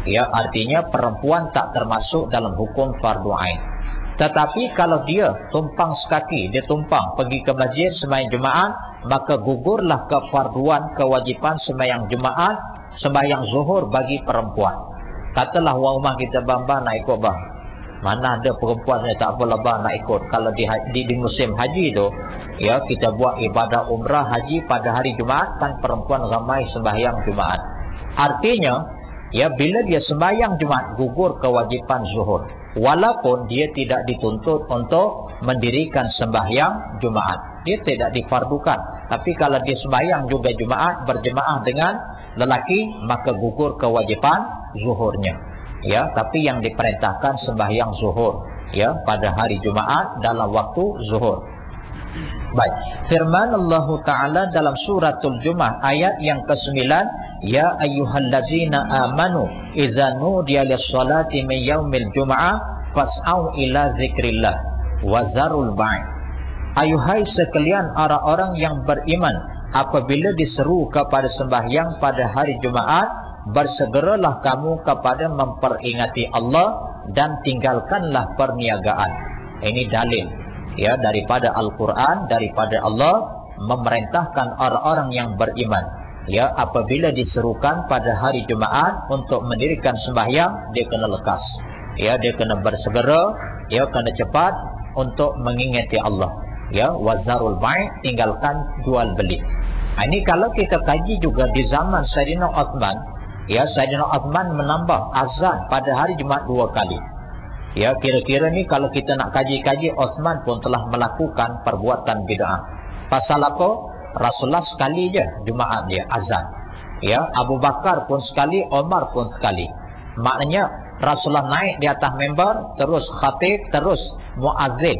Ya, artinya perempuan tak termasuk dalam hukum fardu ain. Tetapi kalau dia tumpang sekaki, dia tumpang pergi ke masjid sembahyang Jumaat, maka gugurlah kefarduan, kewajipan sembahyang Jumaat, sembahyang zuhur bagi perempuan. Katalah rumah kita bang nak ikut bang. Mana ada perempuan yang tak apalah bang nak ikut. Kalau di musim haji tu, ya kita buat ibadah umrah haji pada hari Jumaat, kan perempuan ramai sembahyang Jumaat. Artinya, ya bila dia sembahyang Jumaat, gugur kewajipan zuhur. Walaupun dia tidak dituntut untuk mendirikan sembahyang Jumaat, dia tidak difardukan. Tapi kalau dia sembahyang juga Jumaat berjemaah dengan lelaki, maka gugur kewajipan zuhurnya. Ya, tapi yang diperintahkan sembahyang zuhur, ya pada hari Jumaat dalam waktu zuhur. Baik, firman Allah Ta'ala dalam suratul Jumu'ah ayat yang ke-9, ya ayyuhallazina amanu idza nudiya lis-salati min yaumil jumu'ah fas'au ila dzikrillah wa zarul bai'. Ayuhai sekalian orang-orang yang beriman, apabila diseru kepada sembahyang pada hari Jumaat, bersegeralah kamu kepada memperingati Allah dan tinggalkanlah perniagaan. Ini dalil, ya daripada Al-Quran, daripada Allah memerintahkan orang-orang yang beriman, ya apabila diserukan pada hari Jumaat untuk mendirikan sembahyang, dia kena lekas, ya dia kena bersegera, ya kena cepat untuk mengingati Allah. Ya, wazarul bai', tinggalkan jual beli. Ini kalau kita kaji juga di zaman Sayyidina Uthman, ya Sayyidina Uthman menambah azan pada hari Jumaat 2 kali. Ya, kira-kira ni kalau kita nak kaji-kaji, Uthman pun telah melakukan perbuatan bid'ah. Pasal apa? Rasulullah sekali je Jumaat dia azan. Ya, Abu Bakar pun sekali, Omar pun sekali. Maknanya Rasulullah naik di atas mimbar, terus khatib, terus muazzin,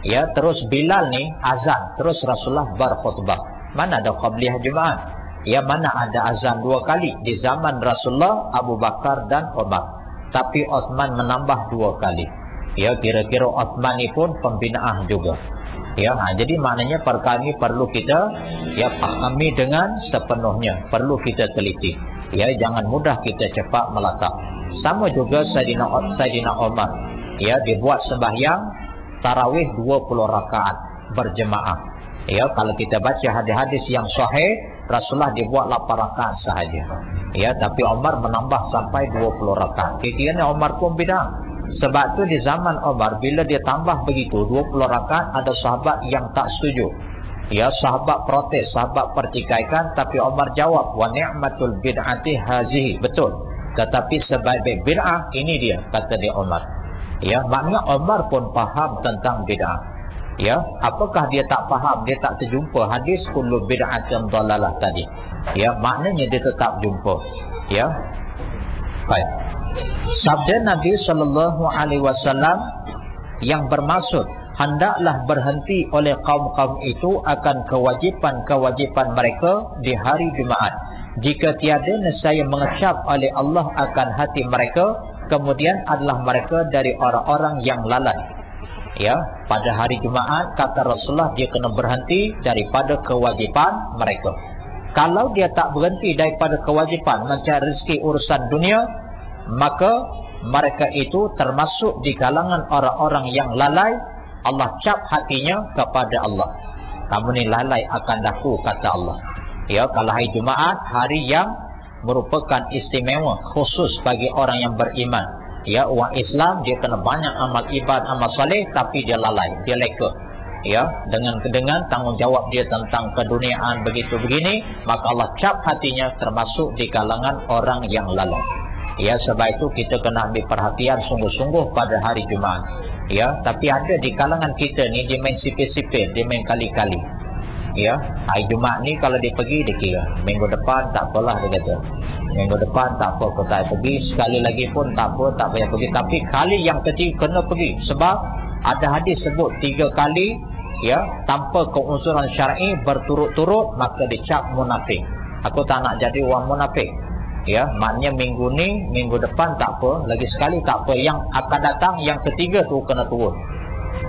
ya terus Bilal ni azan, terus Rasulullah berkhutbah. Mana ada qabliyah Jumaat? Ya, mana ada azan 2 kali di zaman Rasulullah, Abu Bakar dan Omar. Tapi Uthman menambah 2 kali. Ya, kira-kira Uthman ni pun pembinaan juga. Ya, jadi maknanya perkara ini perlu kita ya pahami dengan sepenuhnya, perlu kita teliti. Ya, jangan mudah kita cepat melata. Sama juga Sayyidina Omar. Ya, dibuat sembahyang tarawih 20 rakaat berjemaah. Ya, kalau kita baca hadis-hadis yang sahih, Rasulullah dibuat 8 rakaat sahaja. Ya, tapi Omar menambah sampai 20 rakaat. Kira-kira Omar pun bid'ah. Sebab tu di zaman Omar, bila dia tambah begitu 20 rakaat, ada sahabat yang tak setuju. Ya, sahabat protes, sahabat pertikaikan, tapi Omar jawab, wa ni'matul bid'ati hazihi. Betul. Tetapi sebaik-baik bid'ah ini dia, kata dia Omar. Ya, maknanya Omar pun faham tentang bid'ah. Ya, apakah dia tak faham? Dia tak terjumpa hadis kullu bid'atin dhalalah tadi. Ya, maknanya dia tetap jumpa. Ya. Baik. Sabda Nabi sallallahu alaihi wasallam yang bermaksud hendaklah berhenti oleh kaum-kaum itu akan kewajipan-kewajipan mereka di hari Jumaat Jika tiada nescaya mengecap oleh Allah akan hati mereka, kemudian adalah mereka dari orang-orang yang lalai. Ya, pada hari Jumaat kata Rasulullah dia kena berhenti daripada kewajipan mereka. Kalau dia tak berhenti daripada kewajipan mencari rezeki urusan dunia, maka mereka itu termasuk di kalangan orang-orang yang lalai. Allah cap hatinya kepada Allah. Kamu ni lalai akan daku, kata Allah. Ya, kalau hari Jumaat, hari yang merupakan istimewa khusus bagi orang yang beriman. Ya, orang Islam dia kena banyak amal ibad, amal soleh, tapi dia lalai, dia leka. Ya, dengan tanggungjawab dia tentang keduniaan begitu begini, maka Allah cap hatinya termasuk di kalangan orang yang lalai. Ya, sebab itu kita kena ambil perhatian sungguh-sungguh pada hari Jumaat. Ya, tapi ada di kalangan kita ni dia main sipil-sipil, dia main kali-kali. Ya, hari Jumaat ni kalau dia pergi dia kira minggu depan tak apalah, dia kata minggu depan tak apa, aku tak pergi, sekali lagi pun tak apa, tak payah pergi. Tapi kali yang ketiga kena pergi, sebab ada hadis sebut 3 kali ya tanpa keunsuran syar'i berturut-turut maka dicap munafik. Aku tak nak jadi orang munafik. Ya, maknanya minggu ni, minggu depan tak apa, lagi sekali tak apa, yang akan datang yang ketiga tu kena turun.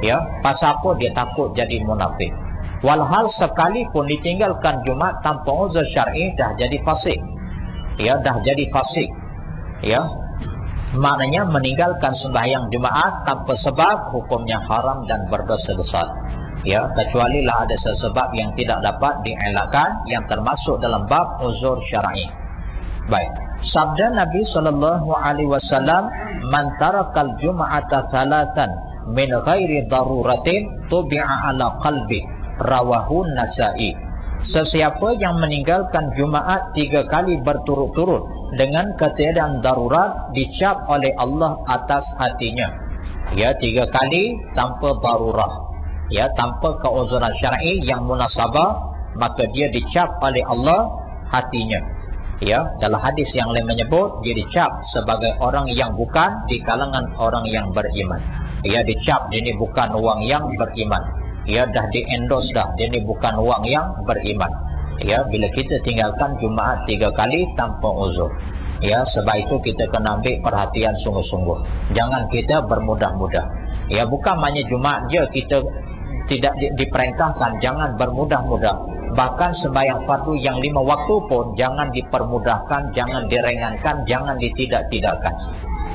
Ya, pasal apa? Dia takut jadi munafik. Walhal sekalipun ditinggalkan Jumaat tanpa uzur syar'i dah jadi fasik. Ya, dah jadi fasik. Ya, maknanya meninggalkan sembahyang Jumaat tanpa sebab hukumnya haram dan berdosa besar. Ya, kecuali lah ada sebab yang tidak dapat dielakkan yang termasuk dalam bab uzur syar'i. Baik, sabda Nabi SAW, man tarakal jum'ata thalathan min ghairi daruratin tubi'a ala qalbi, rawahu Nasa'i. Sesiapa yang meninggalkan Jumaat 3 kali berturut-turut dengan ketiadaan darurat, dicap oleh Allah atas hatinya. Ya, 3 kali tanpa darurat, ya, tanpa keuzuran syar'i yang munasabah, maka dia dicap oleh Allah hatinya. Ya, dalam hadis yang lain menyebut dia dicap sebagai orang yang bukan di kalangan orang yang beriman. Ya, dicap dia ni bukan orang yang beriman. Ya, dah di-endorse dah, dia ni bukan orang yang beriman. Ya, bila kita tinggalkan Jumaat 3 kali tanpa uzur. Ya, sebab itu kita kena ambil perhatian sungguh-sungguh. Jangan kita bermudah-mudah. Ya, bukan hanya Jumaat je kita tidak diperintahkan jangan bermudah-mudah. Bahkan sembahyang fardu yang 5 waktu pun jangan dipermudahkan, jangan diringankan, jangan ditidak-tidakkan.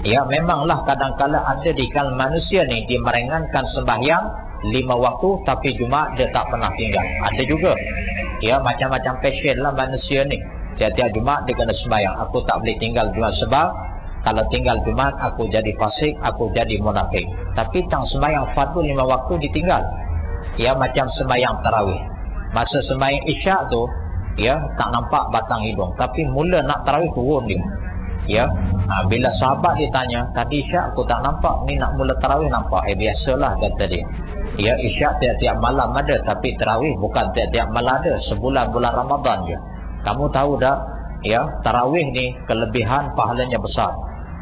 Ya, memanglah kadang-kala ada di kalangan manusia ni dia meringankan sembahyang 5 waktu tapi Jumaat dia tak pernah tinggal. Ada juga. Ya, macam-macam passion lah manusia ni. Tiap-tiap Jumaat dia kena sembahyang. Aku tak boleh tinggal Jumaat sebab kalau tinggal Jumaat aku jadi fasik, aku jadi munafik. Tapi tang sembahyang fardu 5 waktu ditinggal. Ya, macam sembahyang tarawih. Masa sembahyang Isyak tu, ya, tak nampak batang hidung, tapi mula nak tarawih turun dia. Ya, bila sahabat ditanya, tadi Isyak aku tak nampak, ni nak mula tarawih nampak. Biasalah, kata dia. Ya, Isyak tiap-tiap malam ada, tapi tarawih bukan tiap-tiap malam ada, sebulan bulan Ramadan je. Kamu tahu tak? Ya, tarawih ni kelebihan pahalanya besar.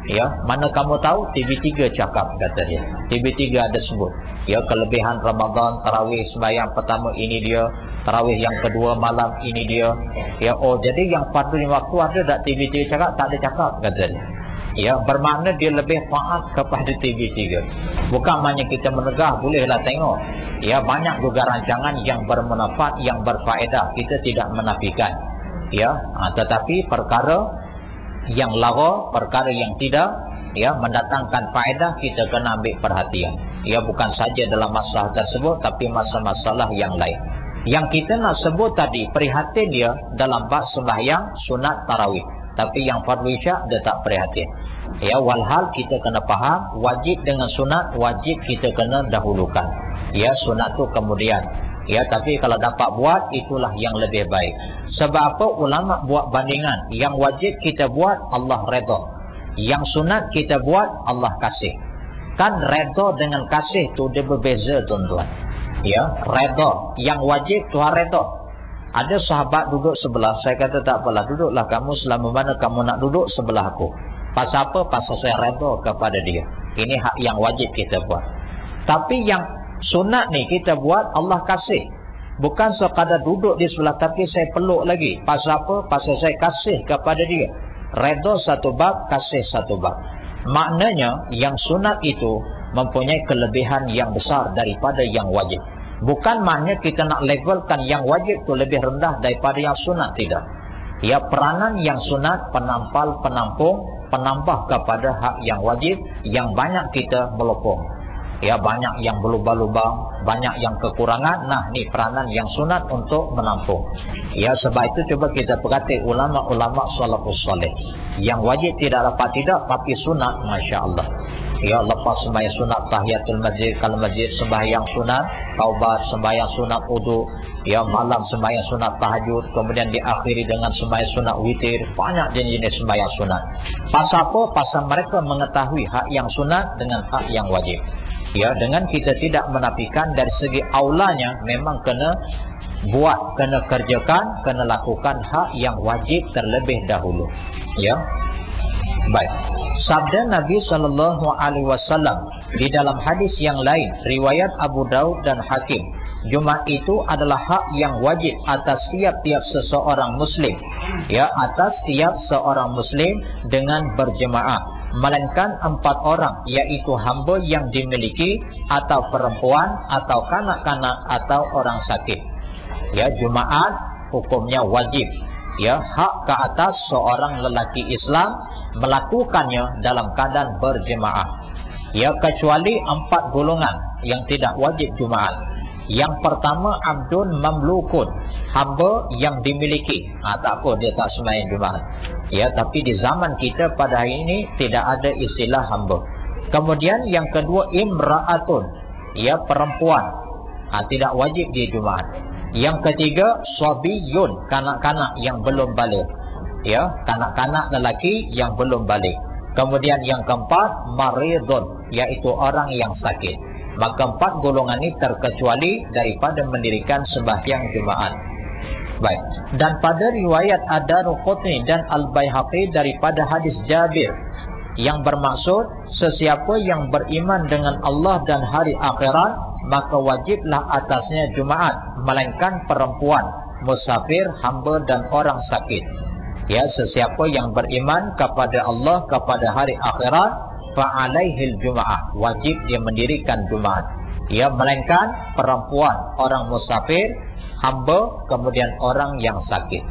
Ya, mana kamu tahu? TV3 cakap, kata dia. TV3 ada sebut. Ya, kelebihan Ramadan, tarawih sembahyang pertama ini dia, tarawih yang kedua malam ini dia. Ya, oh jadi yang fardu 5 waktu ada tak TV3 cakap? Tak ada cakap, kata dia. Ya, bermakna dia lebih taat kepada TV3. Bukan hanya kita menegah, bolehlah tengok. Ya, banyak juga rancangan yang bermanfaat, yang berfaedah, kita tidak menafikan. Ya, tetapi perkara yang lara, perkara yang tidak ya mendatangkan faedah, kita kena ambil perhatian. Ya, bukan saja dalam masalah tersebut, tapi masalah-masalah yang lain. Yang kita nak sebut tadi, prihatin dia dalam bab sembahyang sunat tarawih. Tapi yang fardu Isyak dia tak prihatin. Ya, walhal kita kena faham, wajib dengan sunat, wajib kita kena dahulukan. Ya, sunat tu kemudian. Ya, tapi kalau dapat buat, itulah yang lebih baik. Sebab apa? Ulama buat bandingan. Yang wajib kita buat, Allah redha. Yang sunat kita buat, Allah kasih. Kan redha dengan kasih tu dia berbeza, tuan-tuan. Ya, redha. Yang wajib Tuhan redha. Ada sahabat duduk sebelah, saya kata tak apalah, duduklah kamu selama mana kamu nak duduk sebelah aku. Pasal apa? Pasal saya redha kepada dia. Ini hak yang wajib kita buat. Tapi yang sunat ni kita buat, Allah kasih. Bukan sekadar duduk di sebelah kaki saya peluk lagi. Pasal apa? Pasal saya kasih kepada dia. Redha satu bab, kasih satu bab. Maknanya yang sunat itu mempunyai kelebihan yang besar daripada yang wajib. Bukan maknanya kita nak levelkan yang wajib itu lebih rendah daripada yang sunat, tidak. Ya, peranan yang sunat penampal, penampung, penambah kepada hak yang wajib yang banyak kita melopong. Ya, banyak yang berlubang-lubang, banyak yang kekurangan. Nah, ni peranan yang sunat untuk menampung. Ya, sebab itu coba kita perhati ulama-ulama salafus salih. Yang wajib tidak dapat tidak, tapi sunat, Masya Allah. Ya, lepas sembahyang sunat tahiyatul masjid, kalau masjid sembahyang sunat taubat, sembahyang sunat wudu, ya, malam sembahyang sunat tahajud, kemudian diakhiri dengan sembahyang sunat witir. Banyak jenis sembahyang sunat. Pasal apa? Pasal mereka mengetahui hak yang sunat dengan hak yang wajib. Ya, dengan kita tidak menafikan dari segi aulanya, memang kena buat, kena kerjakan, kena lakukan hak yang wajib terlebih dahulu. Ya, baik. Sabda Nabi SAW di dalam hadis yang lain, riwayat Abu Daud dan Hakim, Jumat itu adalah hak yang wajib atas tiap-tiap seseorang Muslim. Ya, atas tiap seorang Muslim dengan berjemaah. Melainkan 4 orang, yaitu hamba yang dimiliki, atau perempuan, atau kanak-kanak, atau orang sakit. Ya, Jumaat hukumnya wajib. Ya, hak ke atas seorang lelaki Islam melakukannya dalam keadaan berjemaah. Ya, kecuali 4 golongan yang tidak wajib Jumaat. Yang pertama, abdun mamlukun, hamba yang dimiliki. Tak apa dia tak sembahyang Jumaat. Ya, tapi di zaman kita pada hari ini tidak ada istilah hamba. Kemudian yang kedua, imra'atun, ya, perempuan, tidak wajib di Jumaat. Yang ketiga, sabiyun, kanak-kanak yang belum balik. Ya, kanak-kanak lelaki yang belum balik. Kemudian yang keempat, maridun, yaitu orang yang sakit. Maka 4 golongan ini terkecuali daripada mendirikan sembahyang Jumaat. Baik. Dan pada riwayat Ad-Darqutni dan Al-Baihaqi daripada hadis Jabir yang bermaksud, sesiapa yang beriman dengan Allah dan hari akhirat, maka wajiblah atasnya Jumaat, melainkan perempuan, musafir, hamba dan orang sakit. Ya, sesiapa yang beriman kepada Allah, kepada hari akhirat, fa'alaihil Jumaat, wajib dia mendirikan Jumaat. Ya, melainkan perempuan, orang musafir, hamba, kemudian orang yang sakit.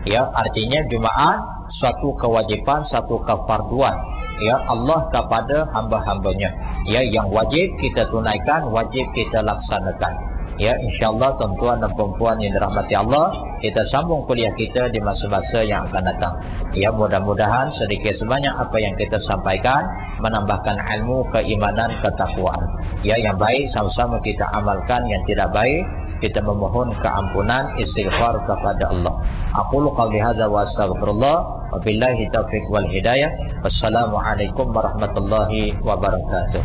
Ya, artinya Jumaat suatu kewajiban, satu kefarduan, ya, Allah kepada hamba-hambanya. Ya, yang wajib kita tunaikan, wajib kita laksanakan. Ya, insyaAllah tuan-tuan dan perempuan yang dirahmati Allah, kita sambung kuliah kita di masa-masa yang akan datang. Ya, mudah-mudahan sedikit sebanyak apa yang kita sampaikan menambahkan ilmu, keimanan, ketakwaan. Ya, yang baik sama-sama kita amalkan, yang tidak baik kita memohon keampunan, istighfar kepada Allah. Aqulu qawli hadza wa astaghfirullah wa billahi taufiq wal hidayah. Wassalamualaikum warahmatullahi wabarakatuh.